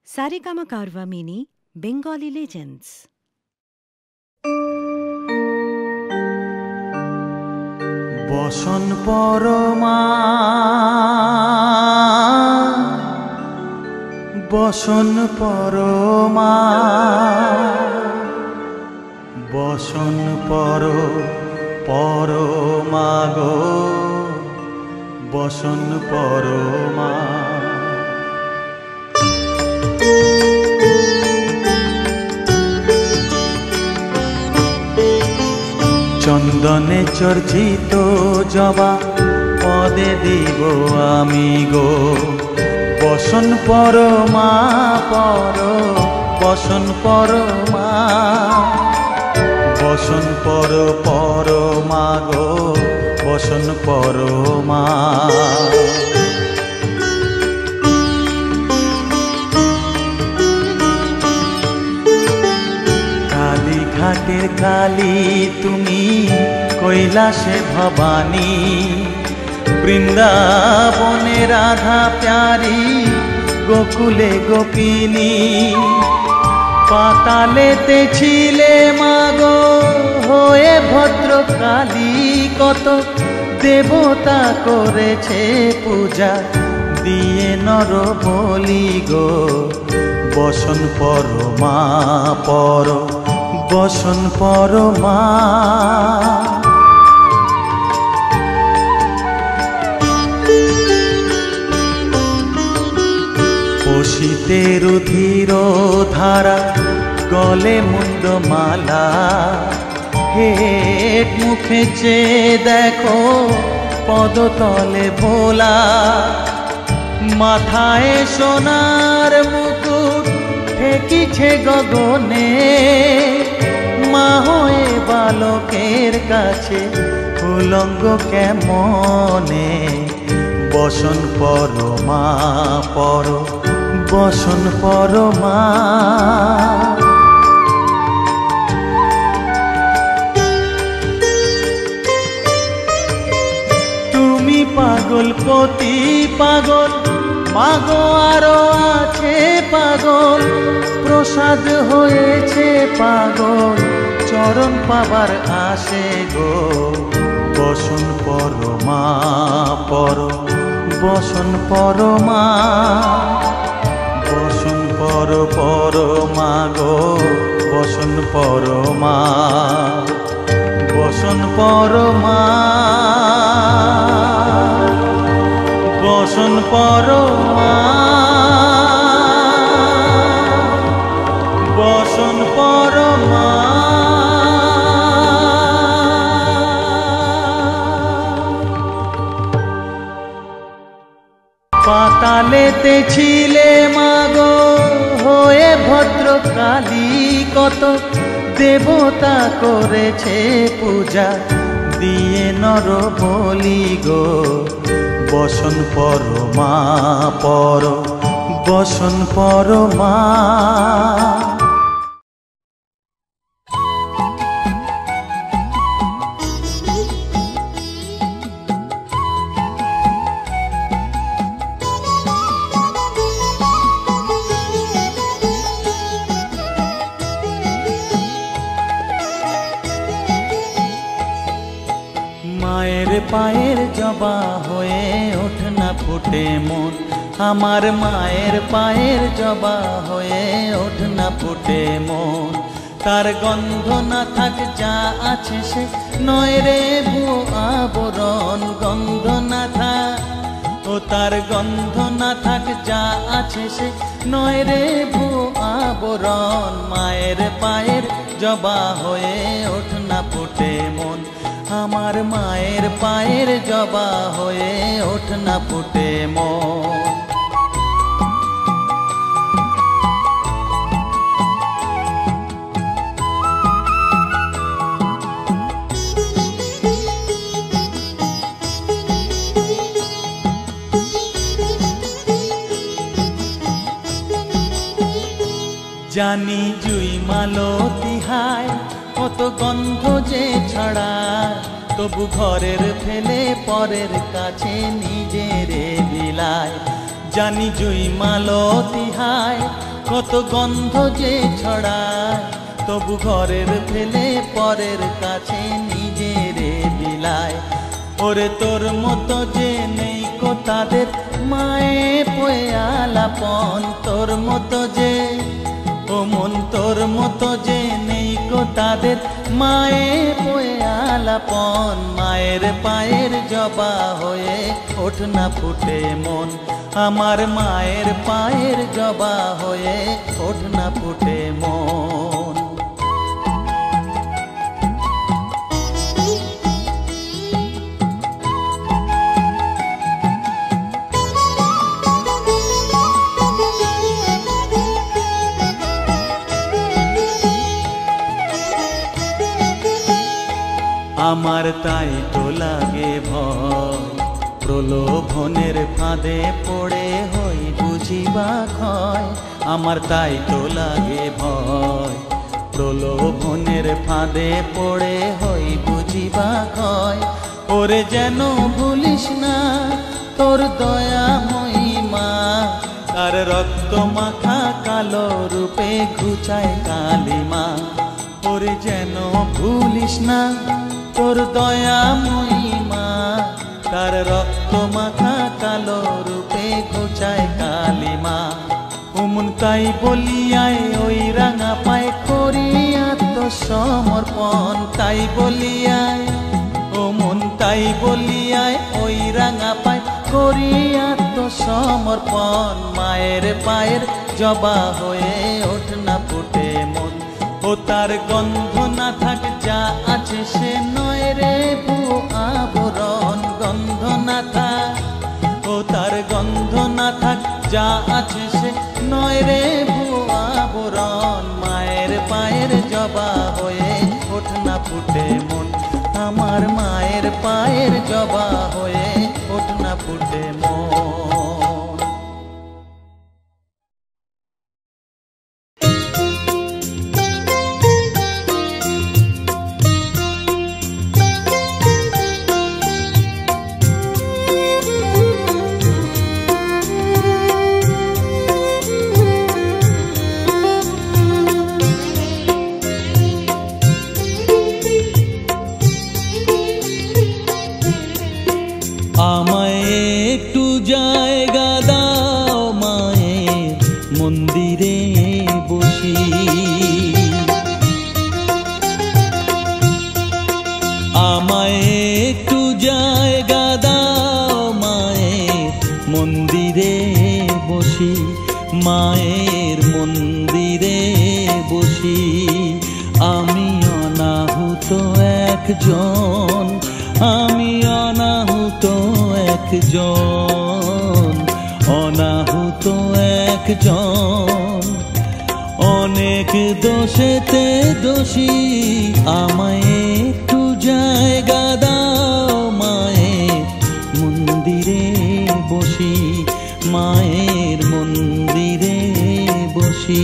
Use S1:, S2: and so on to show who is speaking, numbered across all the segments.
S1: Saregama Karva Mini Bengali Legends.
S2: বসন পরমা বসন পরমা বসন পরমা গো বসন পরমা চন্দনে চর্চিত জবা পদে দিব আমি গো বসন পরমা বসন পরমা বসন পরমা গো বসন পরমা ঘাটের কালী তুমি কৈলাসে ভবানী বৃন্দাবনে রাধা প্যারি গোকুলে গোপিনী পাতালেতে ছিলে মাগো হয়ে ভদ্রকালী কত দেবতা করেছে পূজা দিয়ে নর বলি গো বসন পরমা বসন পরমা পশিতে রুধির ধারা গলে মুন্ড মালা হেট মুখে চেয়ে দেখো পদতলে ভোলা মাথায় সোনার মুকুট ঠেকিছে গগনে মা হয়ে বালকের কাছে উলঙ্গ কেমনে বসন পরমা বসন পরমা তুমি পাগল পতি পাগল মাগো আরো আছে পাগল প্রসাদ হয়েছে পাগল চরণ পাবার আসে গো বসন পরমা বসন পরমা বসন পরমা গো বসন পরমা বসন পরমা বসন পরমা বসন পরমা পাতালেতে ছিলে মাগো হয়ে ভদ্রকালী কত দেবতা করেছে পূজা দিয়ে নর বলি গো বসন পরমা বসন পরমা মায়ের পায়ের জবা হয়ে ওঠ না ফুটে মন আমার মায়ের পায়ের জবা হয়ে ওঠ না ফুটে মন তার গন্ধ না থাক যা আছে সে নয় রে ভুয়ো আবরণ গন্ধ না থাক ও তার গন্ধ না থাক যা আছে সে নয় রে ভুয়ো আবরণ মায়ের পায়ের জবা হয়ে ওঠ না ফুটে মন আমার মায়ের পায়ের জবা হয়ে ওঠ না ফুটে মন জানি জুই মালতী হায় কত গন্ধ যে ছড়ায় তবু ঘরের ফেলে পরের কাছে নিজেরে বিলায় জানি জুই মালতী হায় কত গন্ধ যে ছড়ায়, তবু ঘরের ফেলে পরের কাছে নিজেরে বিলায়। ওরে তোর মতো যে নেই কো তাদের মায়ে পয়ে আলাপন, তোর মতো যে ও মন তোর মতো যে নেই কো তাদের মায়ে পয়ে আলাপন। মায়ের পায়ের জবা হয়ে ওঠ না ফুটে মন, আমার মায়ের পায়ের জবা হয়ে ওঠ না ফুটে মন। আমার তাই তো লাগে ভয়, প্রলোভনের ফাঁদে পড়ে হই বুঝিবা ক্ষয়। আমার তাই তো লাগে ভয়, প্রলোভনের ফাঁদে পড়ে হই বুঝিবা ক্ষয়। ওরে যেন ভুলিস না তোর দয়া মহিমা, তার রক্ত মাখা কালো রূপে ঘুচায় কালিমা। ওরে যেন ভুলিস না তোর দয়া মহিমা, তার রক্ত মাখা কালো রূপে ঘুচায় কালিমা। ওমন তাই বলিয়ায় ওই রাঙা পায় করি আত্মসমর্পণ, তাই বলিয়ায় ওমন তাই বলিয়ায় ওই রাঙা পায় করি আত্মসমর্পণ। মায়ের পায়ের জবা হয়ে ওঠ না ফুটে মন, ও তার গন্ধ না থাক যা আছে সে নয় রে ভুয়ো আবরণ। গন্ধ না থাক, ও তার গন্ধ না থাক যা আছে সে নয় রে ভুয়ো আবরণ। মায়ের পায়ের জবা হয়ে ওঠ না ফুটে মন, আমার মায়ের পায়ের জবা হয়ে ওঠ না ফুটে মন। আমায় একটু জায়গা দাও মায়ের মন্দিরে বসি, আমায় একটু জায়গা দাও মায়ের মন্দিরে বসি, মায়ের মন্দিরে বসি। আমি অনাহুত একজন, আমি অনাহুত একজন, অনাহুত একজন। অনেক দোষেতে দোষী, আমায় একটু জায়গা দাও মায়ের মন্দিরে বসি, মায়ের মন্দিরে বসি।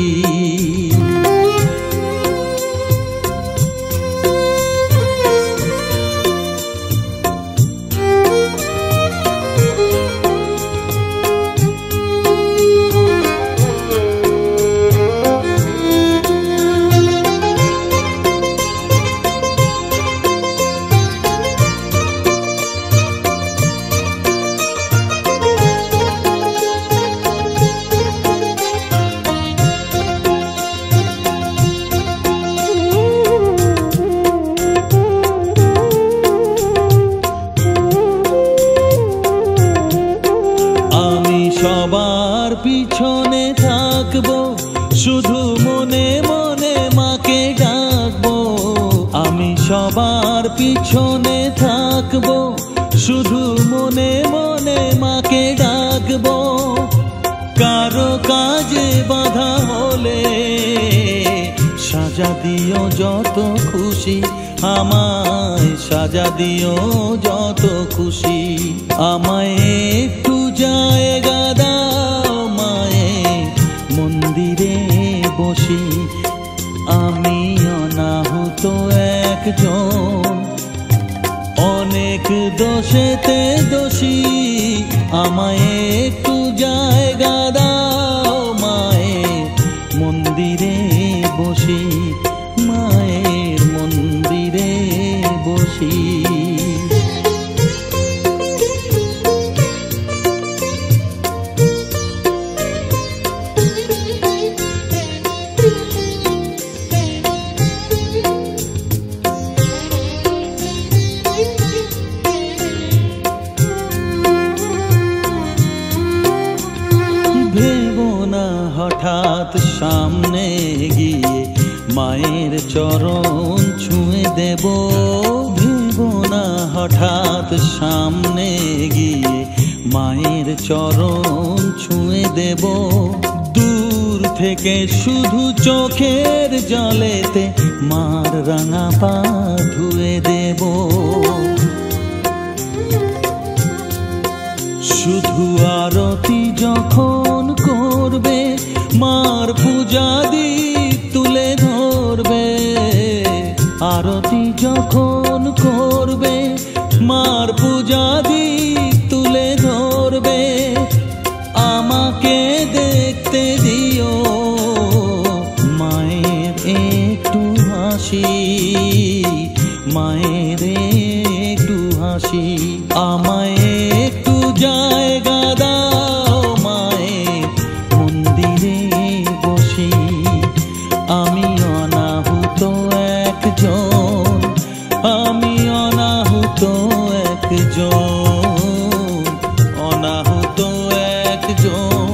S2: সবার পিছনে থাকবো, শুধু মনে মনে মাকে ডাকবো। আমি সবার পিছনে থাকবো, শুধু মনে মনে মাকে ডাকবো। কারো কাজে বাধা হলে সাজা দিও যত খুশি, আমায় সাজা দিও যত খুশি। আমায় একটু জায়গা দাও মায়ের মন্দিরে বসি, আমি অনাহুত একজন। অনেক দোষেতে দোষী, আমায় একটু জায়গা দাও মায়ের হঠাৎ সামনে গিয়ে মায়ের চরণ ছুঁয়ে দেব, ভেবো না হঠাৎ সামনে গিয়ে মায়ের চরণ ছুঁয়ে দেব। দূর থেকে শুধু চোখের জলেতে মার রাঙা পা ধুয়ে দেব। শুধু আরতি যখন করবে মার পূজা দীপ তুলে ধরবে, আরতি যখন করবে মার পূজা দীপ তুলে ধরবে। আমাকে দেখতে দিও মায়ের একটু হাসি, মায়ের একটু হাসি। আমায় একটু জায়গা দাও মায়ের মন্দিরে বসি, আমি অনাহুত একজন, আমি অনাহুত একজন, অনাহুত একজন।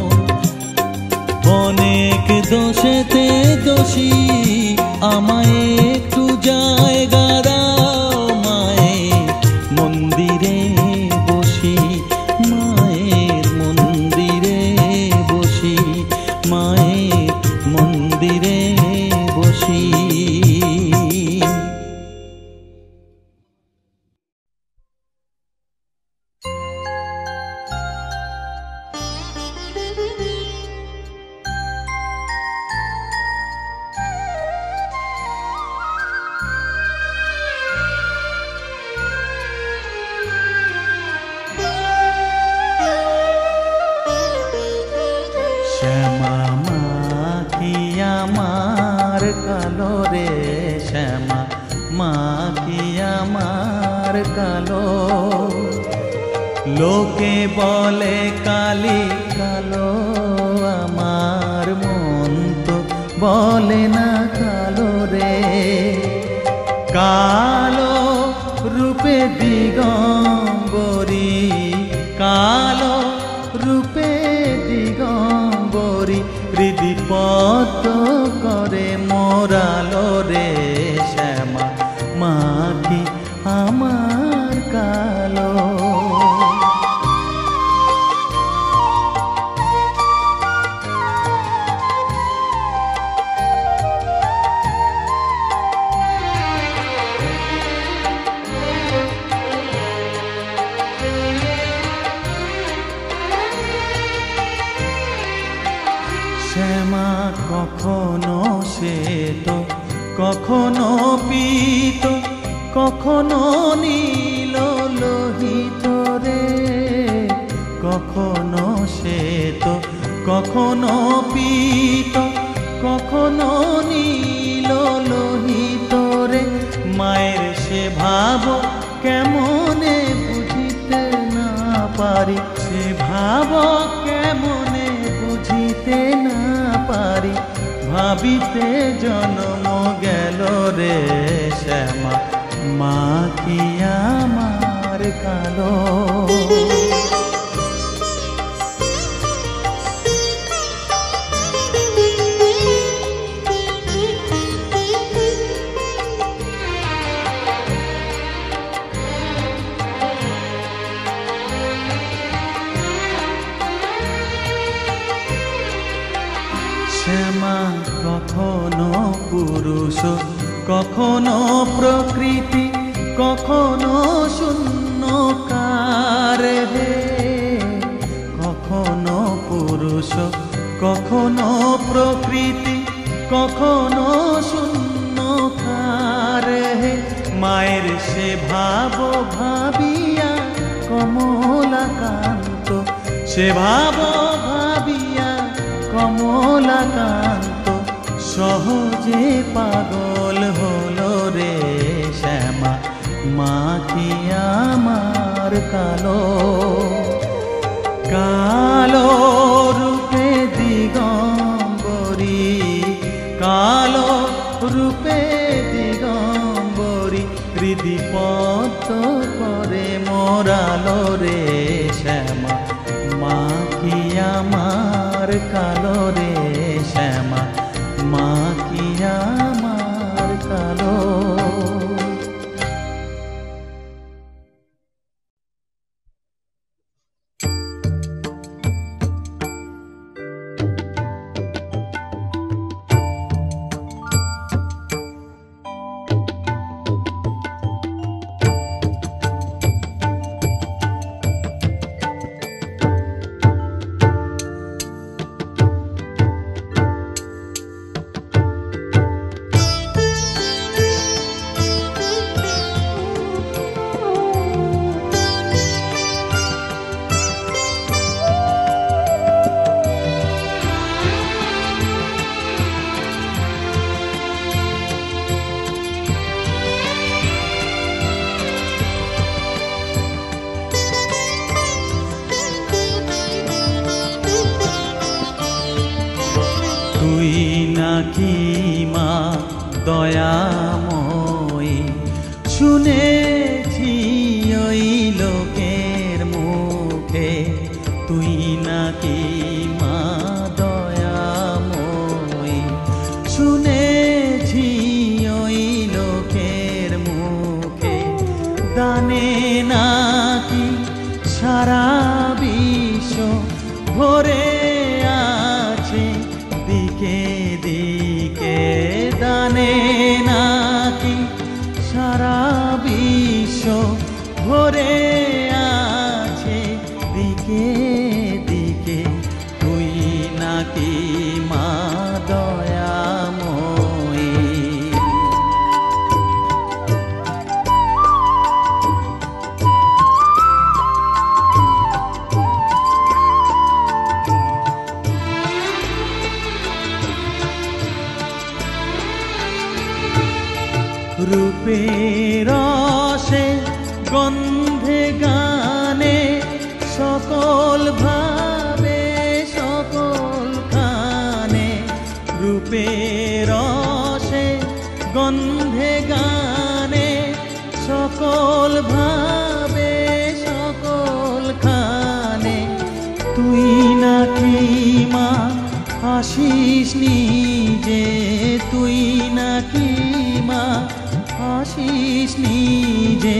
S2: অনেক দোষেতে দোষী, আমায় একটু জায়গা দাও মায়ের মন্দিরে বসি, মায়ের মন্দিরে বসি, মায়ের মন্দিরে বসি। শ্যামা মা কি আমার কালো রে, শ্যামা মা কি আমার কালো। লোকে বলে কালি কালো, আমার মন তো বলে না কালো রে। কালো রূপে দিগম্বরী, কালো রূপে দিগম্বরী, হৃদি পদ্ম করে মোরালো রে। শ্যামা মা কি আমার কালো। শ্যামা কখনো শ্বেত, কখনো পীত, কখনো নীল লোহিত রে। কখনো শ্বেত, কখনো পীত, কখনো নীল লোহিত রে। মায়ের সে ভাব কেমনে বুঝিতে না পারি, সে ভাব কেমনে বুঝিতে না পারি। ভাবিতে জন্ম গেল রে, শ্যামা মা কি আমার কালো। শ্যামা কখনো পুরুষ, কখনো প্রকৃতি, কখনো শূন্যকার হে। কখনো পুরুষ, কখনো প্রকৃতি, কখনো শূন্যকার হে। মায়ের সে ভাব ভাবিয়া কমলাকান্ত, সে ভাব ভাবিয়া কমলাকান্ত সহজে পাগল হলো রে। শ্যামা মা কি আমার কালো। কালো রূপে দিগম্বরী, কালো রূপে দিগম্বরী, হৃদি পদ্ম করে মোরালো রে। শ্যামা মা কি আমার কালো রে। তুই নাকি মা দয়াময়ী শুনেছি ওই লোকের মুখে তুই নাকি মা দয়াময়ী শুনেছি ওই লোকের মুখে দানে নাকি সারা বিশ্ব ভরে আছে দিকে দিকে দানে নাকি সারা বিশ্ব ভরে আছে দিকে দিকে তুই নাকি মা দয়াময়ী রূপের রসে গন্ধে গানে সকল ভাবে সকল খানে রূপের রসে গন্ধে গানে সকল ভাবে সকল খানে তুই নাকি মা আসিস নিজে তুই নাকি মা আসিস নিজে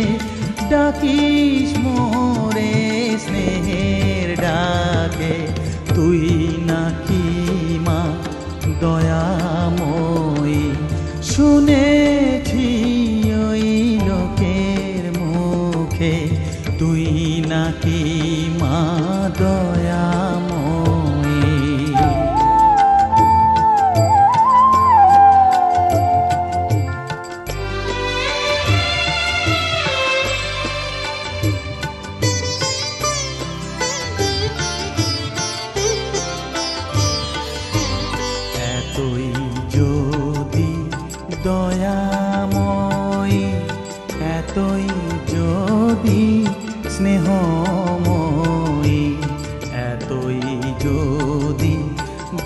S2: ডাকিস মোরে স্নেহের ডাকে তুই নাকি মা দয়াময়ী শুনেছি ওই লোকের মুখে তুই নাকি মা দয়াময়ী দয়াময়ী এতই যদি স্নেহময়ী এতই যদি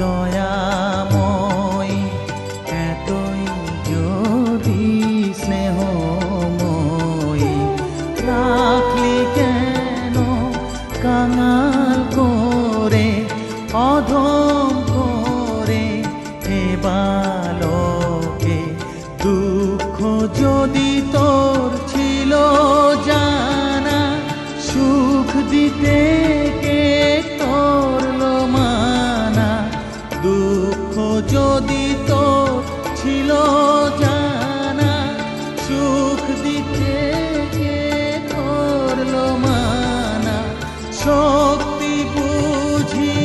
S2: দয়াময়ী এতই যদি স্নেহময়ী রাখলি কেন কাঙাল করে অধম করে হে বালকে দুঃখ যদি তোর ছিল জানা সুখ দিতে কে করলো মানা দুঃখ যদি তোর ছিল জানা সুখ দিতে কে করলো মানা শক্তি বুঝি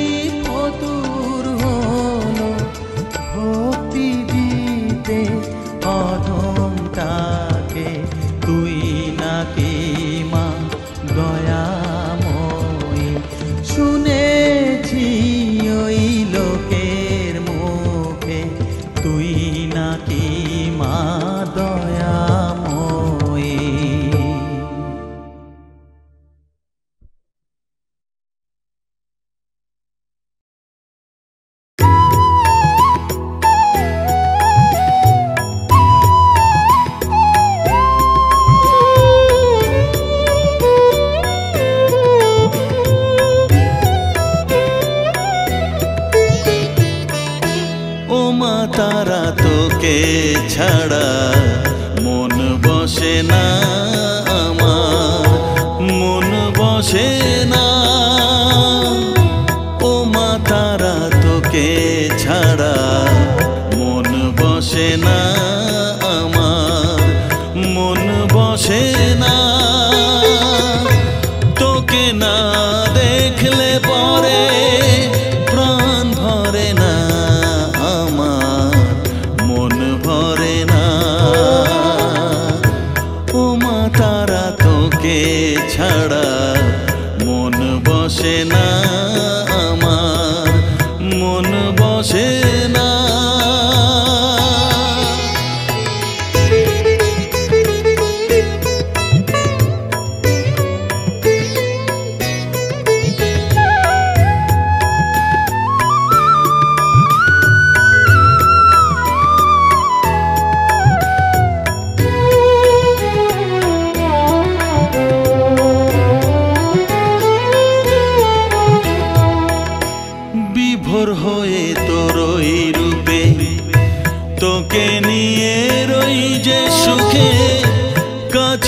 S2: ফতুর হলো ভক্তি দিতে অধমটাকে তুই নাকি মা দয়াময়ী শুনেছি ওই লোকের মুখে তুই নাকি মা দয়াময়ী তারা তোকে ছাড়া মন বসে না আমার মন বসে না ও মা তারা তোকে ছাড়া মন বসে না আমার মন বসে না তোকে না দেখলে পরে প্রাণ ভরে না মন ভরে না ও মা তারা তোকে ছাড়া মন বসে না আমার মন বসে না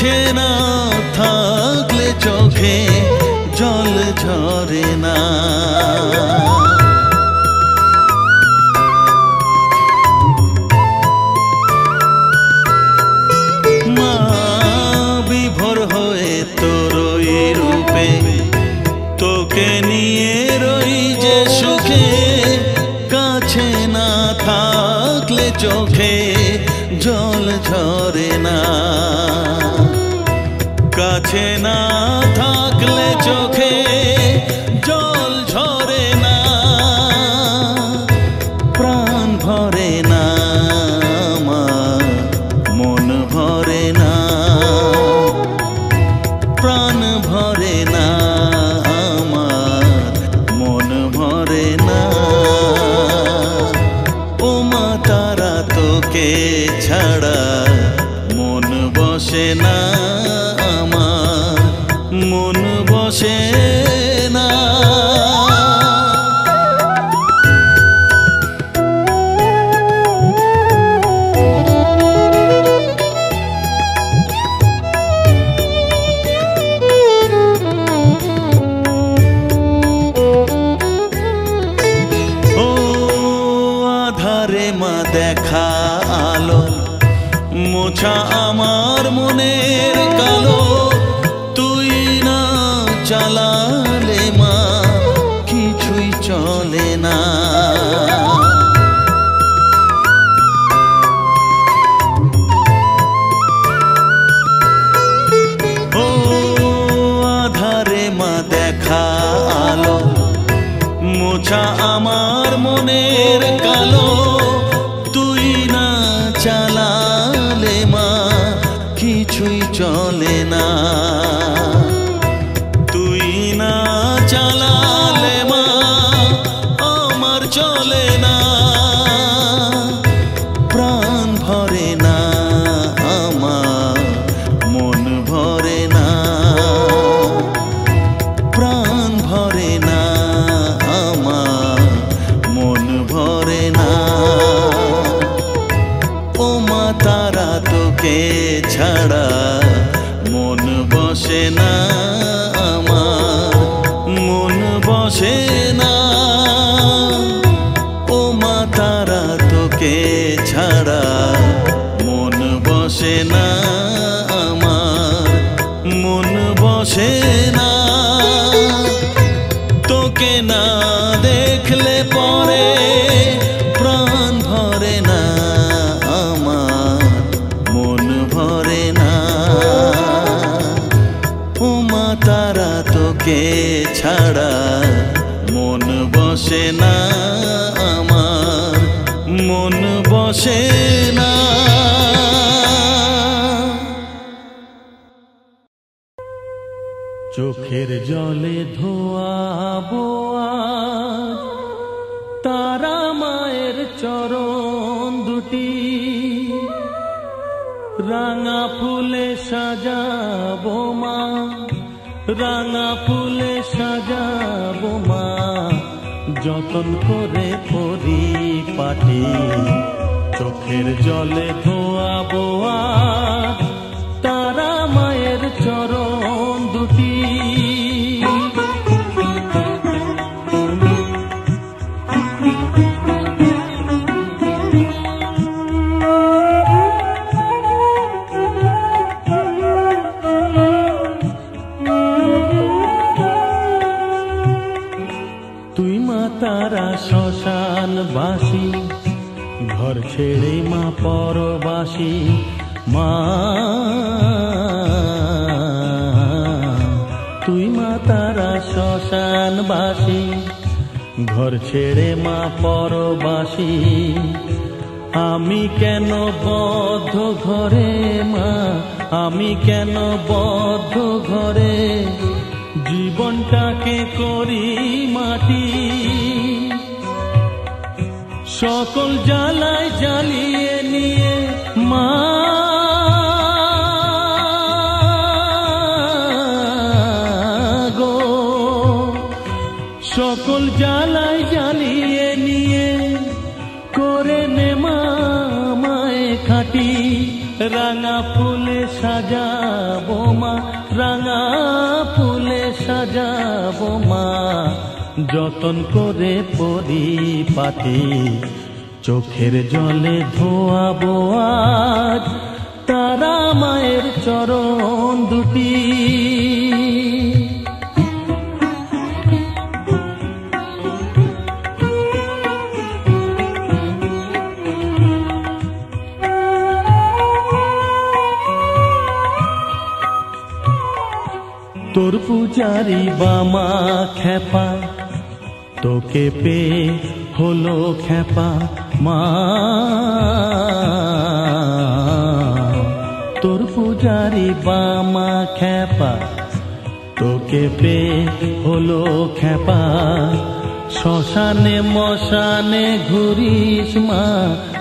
S2: কাছে না থাকলে চোখে জল ঝরে না। মা বিভোর হয়ে তোর ওই রূপে তোকে নিয়ে রই যে সুখে, কাছে না থাকলে চোখে জল ঝরে না। কাছে না থাকলে চোখে জল ঝরে না। প্রাণ ভরে না আমার, মন ভরে না। প্রাণ ভরে না আমার, মন ভরে না। ও মা তারা তোকে ছাড়া মন বসে না আমার, মন বসে না। ও আধারে মা দেখা আলো, মোছা আমার মনের কালো। তুই না চালালে মা কিছুই চলে না। ও আধারে মা দেখা আলো, মোছা আমার মনের কালো। তুই না চালালে মা কিছুই চলে না। তুই না চালালে মা আমার চলে না। প্রাণ ভরে না আমার, মন ভরে না। প্রাণ ভরে না আমার, মন ভরে না। ও মা তারা তোকে ছাড়া মন বসে না আমার, মন বসে না। ও মা তারা তোকে ছাড়া মন বসে না আমার, মন বসে না। তোকে না দেখলে পরে প্রাণ ভরে না আমার, মন ভরে না। ও মা তারা তোকে ছাড়া মন বসে না আমার, মন বসে না। চোখের জলে ধোয়াবো আজ তারা মায়ের চরণ দুটি। রাঙা ফুলে সাজাবো মা, রাঙা ফুলে সাজাবো মা। যতন করে পরিপাটি চোখের জলে ধোয়াবো আজ তারা মায়ের চরণ দুটি। তুই মা তারা শ্মশান বাসী, ঘর ছেড়ে মা পরবাসী। মা তুই মা তারা শ্মশান বাসী, ঘর ছেড়ে মা পরবাসী। আমি কেন বদ্ধ ঘরে মা, আমি কেন বদ্ধ ঘরে জীবনটাকে করি মাটি। সকল জ্বালায় জ্বালিয়ে নিয়ে মা গো, সকল জ্বালায় জ্বালিয়ে নিয়ে করে নে মা মায়ে খাটি। রাঙা ফুলে সাজাবো মা, রাঙা ফুলে সাজাবো মা, যতন করে পরিপাটি চোখের জলে ধোয়াবো আজ তারা মায়ের চরণ দুটি। তোর পূজারি বামা খেপা, তোকে পে হলো খেপা মা, তোর পূজারি বামা খেপা, তোকে পে হলো খেপা, শ্মশানে মশানে ঘুরিস মা,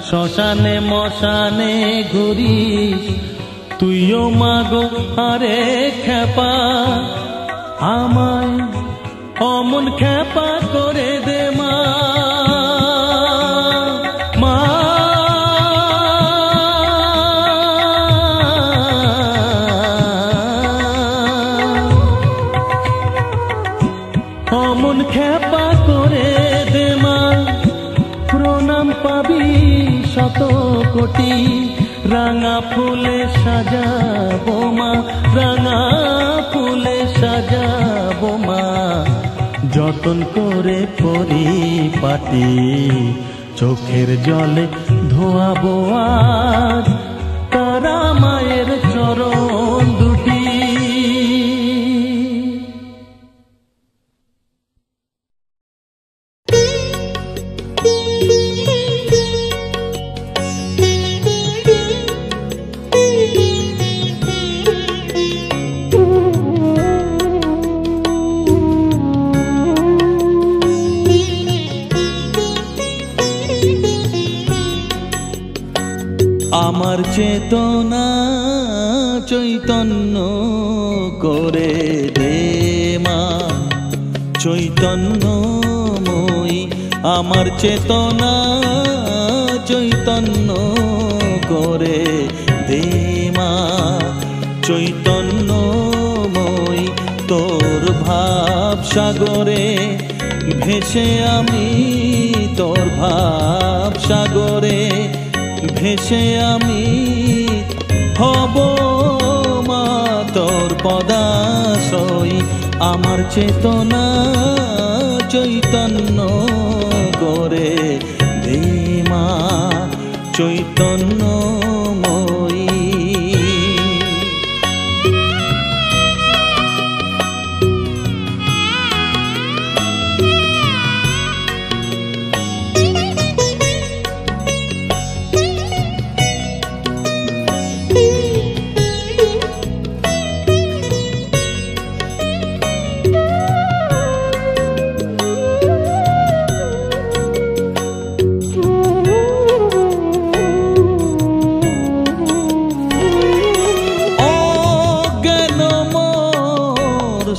S2: শ্মশানে মশানে ঘুরিস, তুইও মাগো আরে খেপা, আমায় অমন খেপা করে দে মা, মা অমন খেপা করে দে মা, প্রণাম পাবি শত কোটি, রাঙা ফুলে সাজাবো মা, রাঙা ফুলে সাজাবো মা, যতন করে পরিপাটি চোখের জলে ধোয়াবো আজ তারা মায়ের চরণ দুটি। আমার চেতনা চৈতন্য করে দে মা, চৈতন্যময়ী আমার চেতনা চৈতন্য করে দে মা, চৈতন্যময়ী তোর ভাব সাগরে ভেসে আমি, তোর ভাব সাগরে ভেসে আমি হব মা তোর পদাশ্রয়ী, আমার চেতনা চৈতন্য করে দে মা, চৈতন্যময়ী।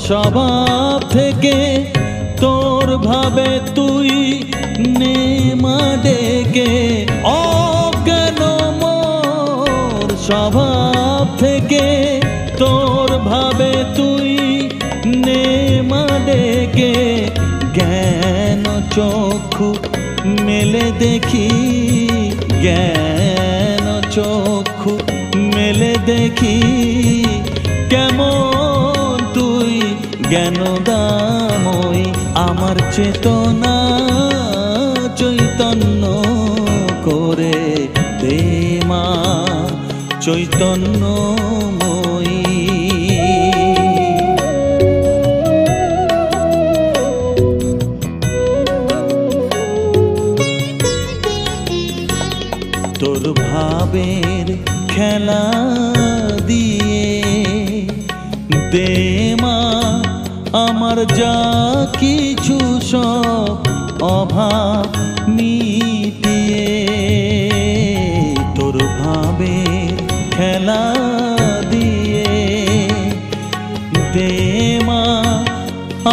S2: স্বভাব থেকে তোর ভাবে তুই নেমা ডেকে, অজ্ঞান মোর স্বভাব থেকে তোর ভাবে তুই নেমা ডেকে, জ্ঞান চক্ষু মেলে দেখি, জ্ঞান চক্ষু মেলে দেখি, কেমন তুই জ্ঞানদাময়ী আমার চেতনা চৈতন্য করে দে মা, চৈতন্যময়ী। তোর ভাবের খেলা দিয়ে দে মা আমার যা কিছু সব অভাব মিটিয়ে, তোর ভাবের খেলা দিয়ে দে মা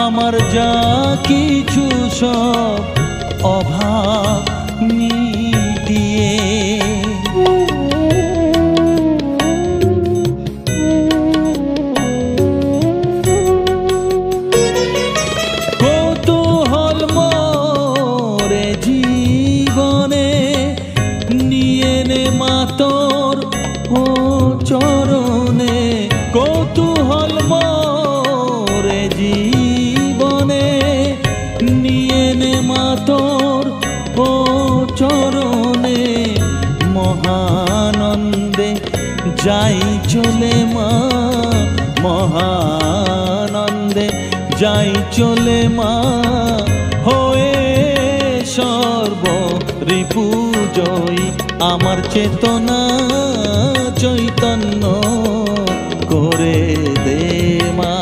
S2: আমার যা কিছু সব অভাব মিটিয়ে, মা তোর ও চরণে কৌতূহল মোরে জীবনে নিয়ে নে মা তোর ও চরণে মহানন্দে যাই চলে মা মহানন্দে যাই চলে মা হয়ে সর্ব রিপুজয়ী আমার চেতনা চৈতন্য করে দে মা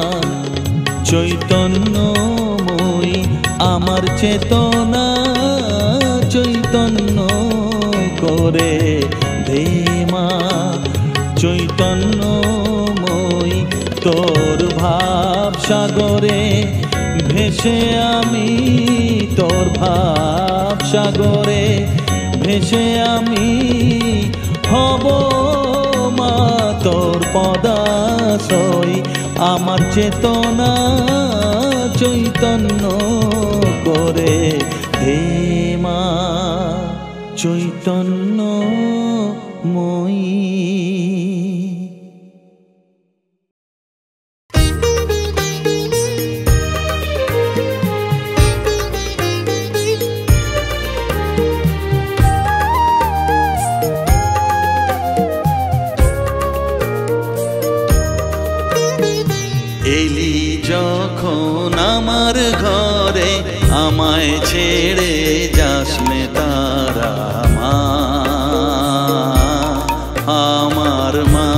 S2: চৈতন্যময়ী আমার চেতনা চৈতন্য করে দে মা চৈতন্যময়ী তোর ভাব সাগরে ভেসে আমি তোর ভাব সাগরে ভেসে আমি হব মা তোর পদাশ্রয় আমার চেতনা চৈতন্য করে দে মা চৈতন্যময়ী। এলি যখন আমার ঘরে আমায় ছেড়ে যাস নে তারা মা আমার মা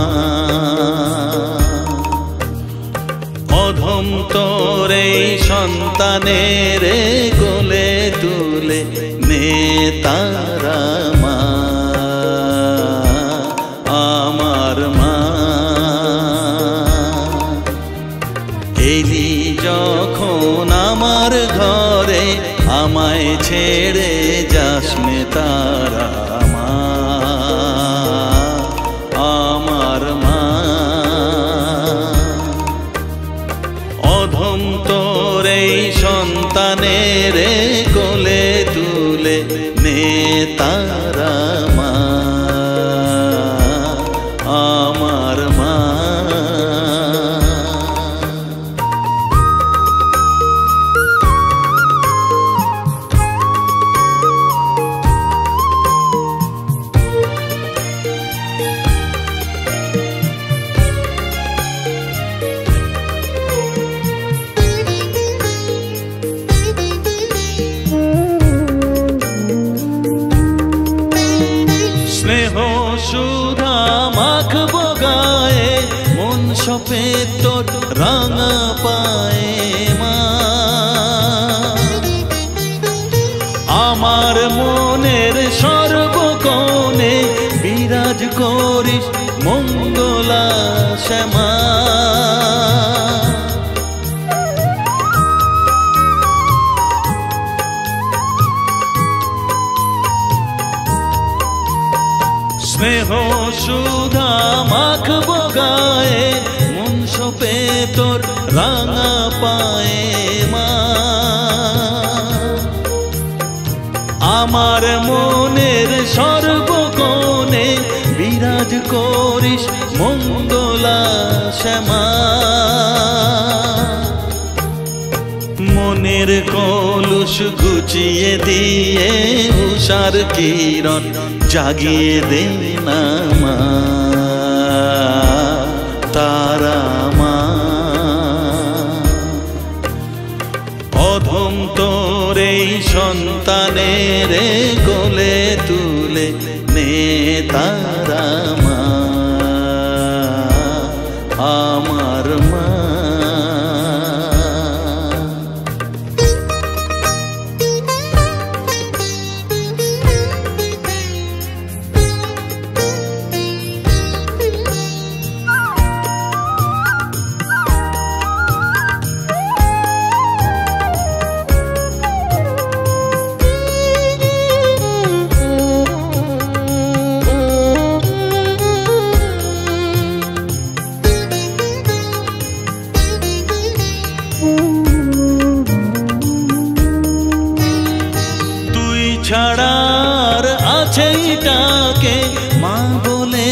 S2: অধম তোর এই সন্তানের কোলে তুলে নে তারা মা আমার মা এলি যখন আমার ঘরে আমায় ছেড়ে যাস নে তারা মা আমার মা অধম তোর এই সন্তানের কোলে তুলে নে তারা মা আমার মা সুধা মাখবো গায়ে মন সপে তোর রাঙা পায়ে মা আমার মনের সর্বকোণে বিরাজ করিস মঙ্গলা শ্যামা স্নেহ সুধা মাখবো গায়ে মন সপে তোর রাঙা পায়ে মা আমার মনের সর্বকোণে বিরাজ করিস মঙ্গলা শ্যামা মনের কলুষ ঘুচিয়ে দিয়ে উষার কিরণ জাগিয়ে দে না মা তারা মা অধম তোর এই সন্তানের কোলে তুলে নে তারা মা আমার মা ছাড়ার আছে তাকে মা বলে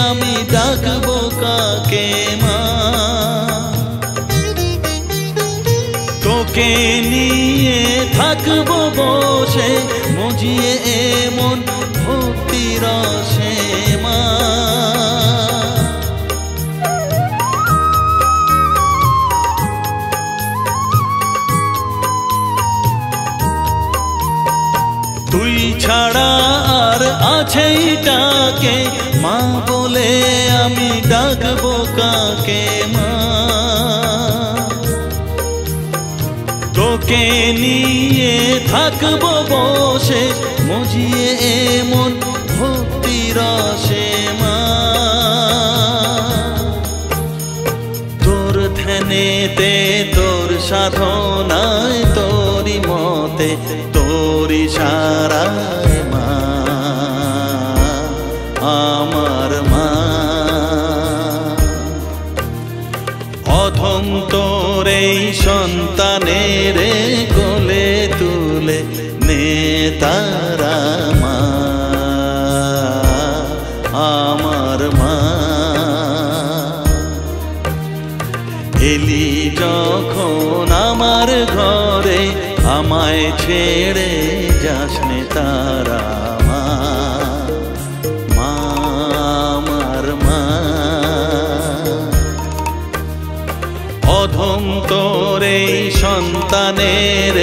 S2: আমি ডাকবো কাকে মা? তোকে নিয়ে থাকবো বসে মজিয়ে এমন ভক্তি রসে মা। তুই ছাড়া আর আছেই ডাকে মা বলে আমি ডাকবো কাকে মা? তোকে নিয়ে থাকবো বসে মজিয়ে এমন ভক্তি রসে মা। তোর ধ্যানেতে তোর সাধনায় তোরি মতে তোরি সারায় মা আমার মা। অধম তোর এই সন্তানের কোলে তুলে নে তারা মা আমার মা। এলি যখন আমার ঘরে আমায় ছেড়ে যাস নে তারা মা আমার মা। অধম তোর এই সন্তানের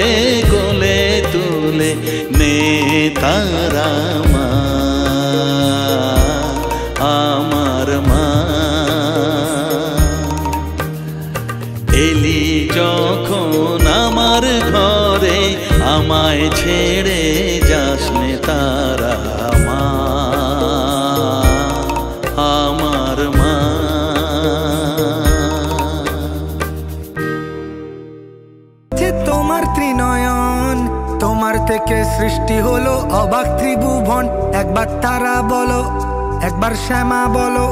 S2: কোলে তুলে নে তারা মা আমার মা। এলি যখন আমার ঘরে আমায় ছেড়ে যাস নে তারা মা আমার মা।
S3: তোমার ত্রিনয়ন, তোমার থেকে সৃষ্টি হলো অবাক ত্রিভুবন। একবার তারা বলো, একবার শ্যামা বলো।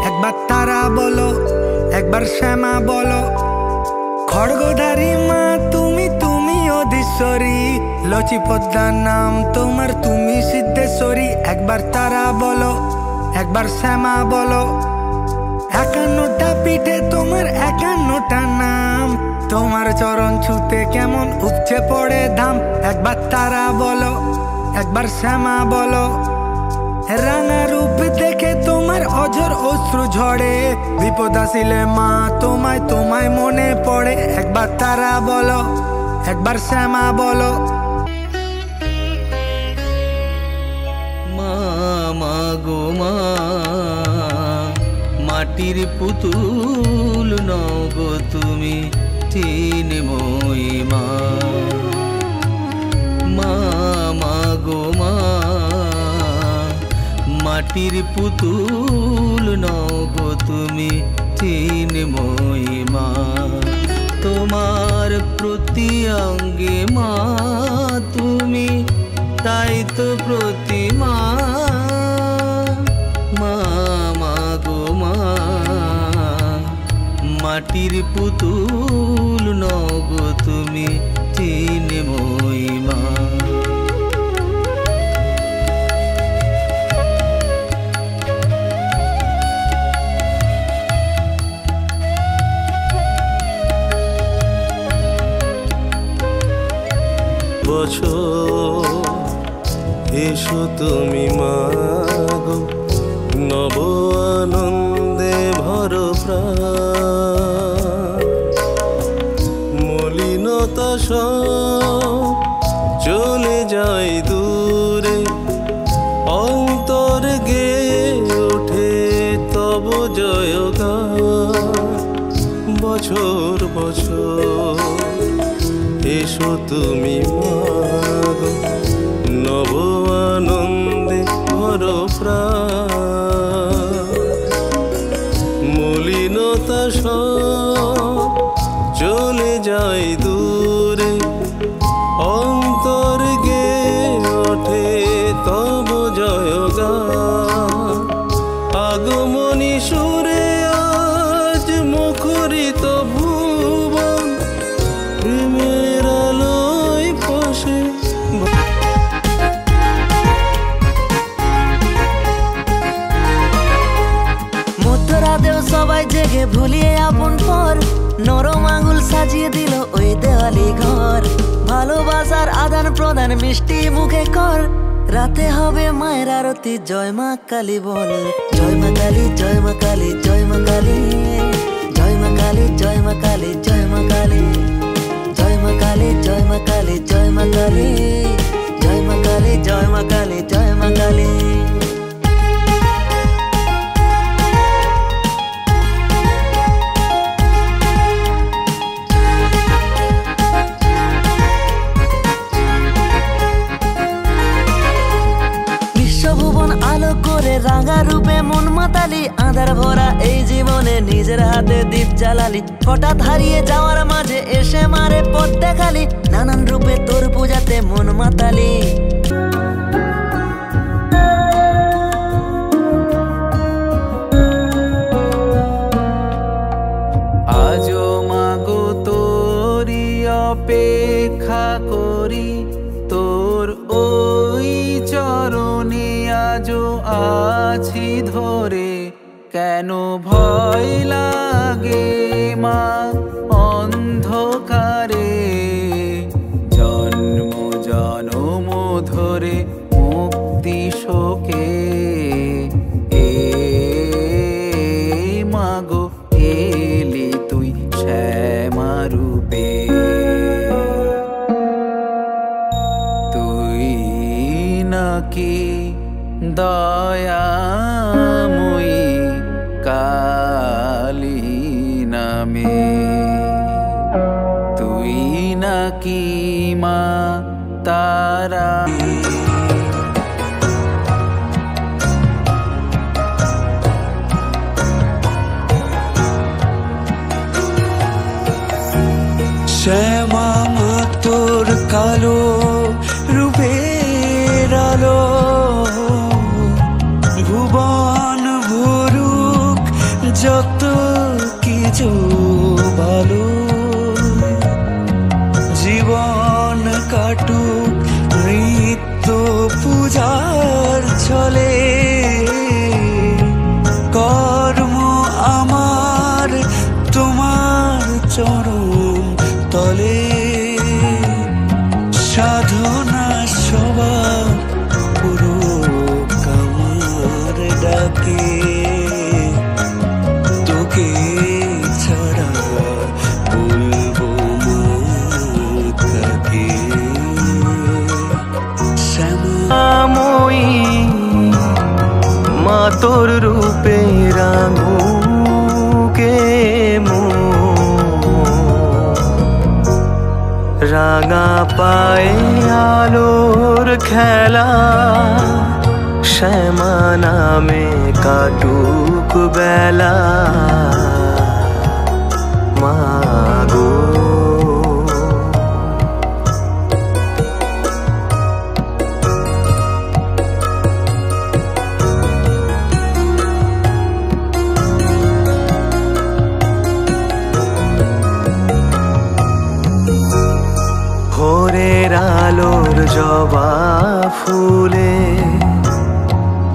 S3: একবার তারা বলো, একবার শ্যামা বলো। খড়গধারী মা তুমি, তুমি অধীশ্বরী। লচি পদ্মার নাম তোমার, তুমি সিদ্ধেশ্বরী। একবার তারা বলো, একবার শ্যামা বলো। 51টা পিঠে তোমার 51টা নাম, তোমার চরণ ছুতে কেমন উপচে পড়ে ধাম। একবার তারা বলো, একবার শ্যামা বলো। রাঙা রূপ দেখে তোমার অঝর অশ্রু ঝরে। বিপদ আসিলে মা তোমায়, তোমায় মনে পড়ে। একবার তারা বলো, একবার শ্যামা বলো।
S2: মা মা গো মা, মাটির পুতুল নও গো তুমি, চিন্ময়ী মা। মা মা গো মা, মাটির পুতুল নও গো তুমি, চিন্ময়ী মা। তোমার প্রতি অঙ্গে মা তুমি, তাই তো প্রতিমা। মা মা গো মা, মাটির পুতুল নও গো তুমি, চিন্ময়ী মা।
S4: বছর এসো তুমি মা গো, নব আনন্দে ভর প্রাণ। মলিনতা সব চলে যায় দূরে, অন্তর গেয়ে ওঠে তব জয়গান। বছর বছর এসো তুমি মা গো, নব আনন্দে ভর প্রাণ। মলিনতা সব চলে যায় দূরে, অন্তর গেয়ে ওঠে তব জয়গান। আগমনী
S5: হয় জেগে ভুলিয়ে আপন পর, নরম আঙুল সাজিয়ে দিল ওই দেওয়ালি ঘর। ভালোবাসার আদান প্রদান মিষ্টি মুখে কর, রাতে হবে মায়ের আরতি জয় মা কালী বল। জয় মা কালী জয় মা কালী জয় মা কালী, জয় মা কালী জয় মা কালী জয় মা কালী, জয় মা কালী জয় মা কালী জয় মা কালী, জয় মা কালী জয় মা কালী জয় মা কালী। বিশ্বভুবন আলো করে রাঙা রূপে মন মাতালি, আঁধার ভরা এই জীবনে নিজের হাতে দীপ জ্বালালি। হঠাৎ হারিয়ে যাওয়ার মাঝে এসে মারে পথ দেখালি, নানান রূপে তোর পূজাতে মন মাতালি।
S2: আজো মাগো তোরি অপেক্ষা করি, তোর ওই চরণে আজো আছি ধরে। কেন ভয় লাগে মা অন্ধকারে, জন্ম জনম ধরে মুক্তি শোকে। এ মাগো এলি তুই শ্যামা রূপে, তুই নাকি দয়াময়ী কালী নামে, তুই নাকি মা তারা।
S3: শ্যামা মা তোর কালো রূপের আলো, ভুবন ভরুক যত কিছু ভালো, জীবন কাটুক নিত্য পূজার ছলে। কর্ম আমার তোমার চরণ তলে, সাধনা সবার পুরো কামার ডাকে। তোকে ছাড়া বলবো মা কাকে। শ্যামাময়ী মা তোর রূপে রাঙুকে রাঙা পায়ে আলোর খেলা, শ্যামা নামে কাটুক বেলা মাগো। ভোরের আলোর জবা ফুলে,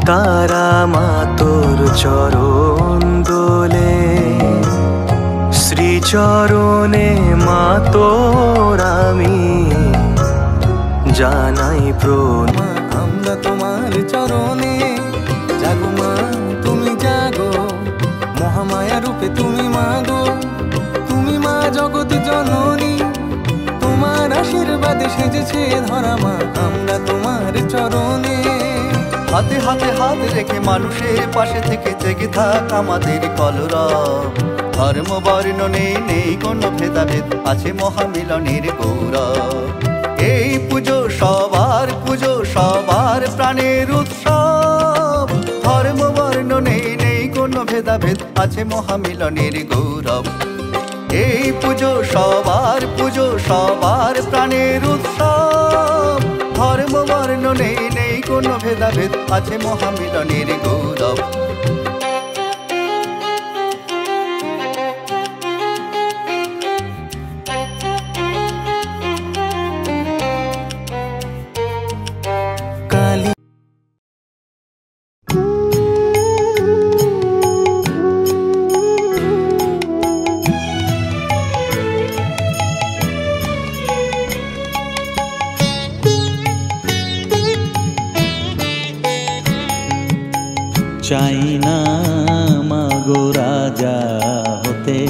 S3: তারা মা তোর চরণ দোলে। শ্রীচরণে মা তোর আমি জানাই প্রণাম।
S6: আমরা তোমার চরণে জাগো মা, তুমি জাগো, মহামায়া রূপে তুমি মাগো। তুমি মা জগৎ জননী, তোমার আশীর্বাদে সেজেছে ধরা মা আমরা তোমার চরণে।
S7: হাতে হাতে হাত রেখে মানুষের পাশে থেকে জেগে থাক আমাদের কলরব। ধর্ম বর্ণ নেই কোনো ভেদাভেদ, আছে মহামিলনের গৌরব। এই পুজো সবার প্রাণের উৎসব। ধর্ম বর্ণ নেই কোনো ভেদাভেদ, আছে মহামিলনের গৌরব। এই পুজো সবার প্রাণের উৎসব। ধর্ম বর্ণ নেই কোনো ভেদাভেদ, আছে মহামিলনের গৌরব।
S2: চাই না মাগো রাজা হতে,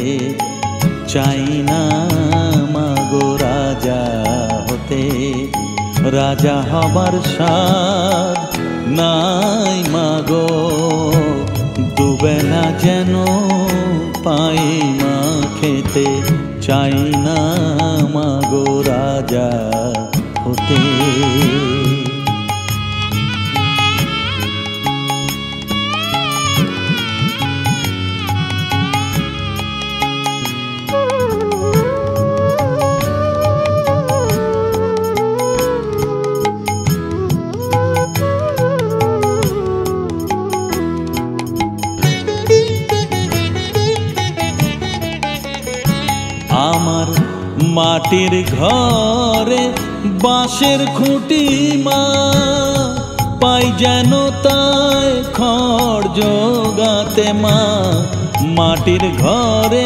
S2: চাই না মাগো রাজা হতে। রাজা হবার স্বাদ নাই মাগো, দুবেলা যেন পাই মা খেতে। চাই না মাগো রাজা হতে। আমার মাটির ঘরে বাঁশের খুঁটি মা, পাই যেন তাই খড় জোগাতে মা। মাটির ঘরে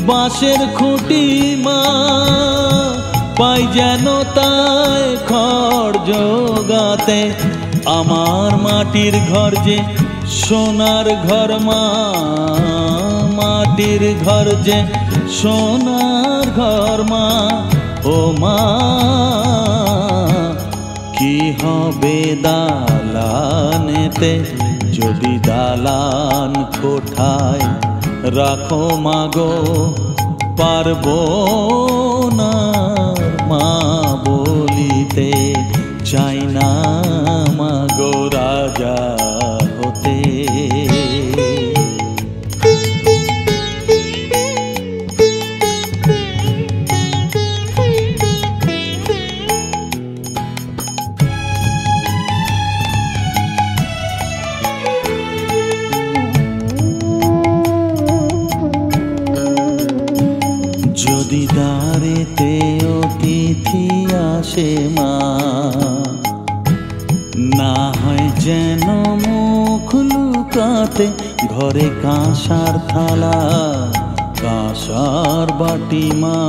S2: বাঁশের খুঁটি মা, পাই যেন তাই খড় জোগাতে। আমার মাটির ঘর যে সোনার ঘর মা, মাটির ঘর যে সোনার ঘর মা। ও মা কি হবে দালানেতে, যদি দালান কোঠায় রাখো মাগো পারবো না মা বলিতে। চাই না মাগো রাজা হতে। যদি দ্বারেতে অতিথি আসে মা, না হয় যেন মুখ লুকাতে। ঘরে কাঁসার থালা কাঁসার বাটি মা,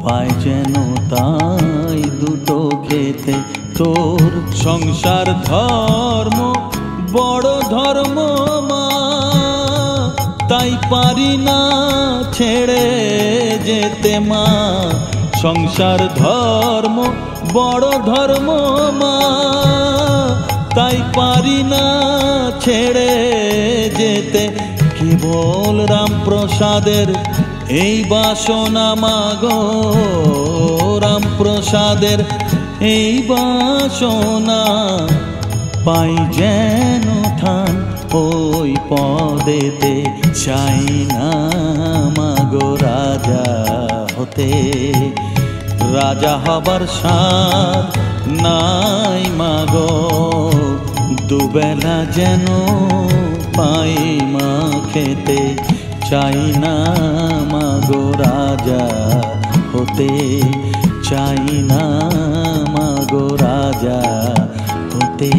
S2: পায় যেন তাই দুটো খেতে। তোর সংসার ধর্ম বড় ধর্ম মা, তাই পারি না ছেড়ে যেতে মা। সংসার ধর্ম বড় ধর্ম মা, তাই পারি না ছেড়ে যেতে। কেবল রামপ্রসাদের এই বাসনা মাগো, রামপ্রসাদের এই বাসনা। পাই যেন থান ওই পদেতে। চাই না মাগো রাজা হতে, রাজা হবার স্বাদ নাই মাগো, দুবেলা যেন পাই মা খেতে। চাই না মাগো রাজা হতে, চাই না মাগো রাজা হতে।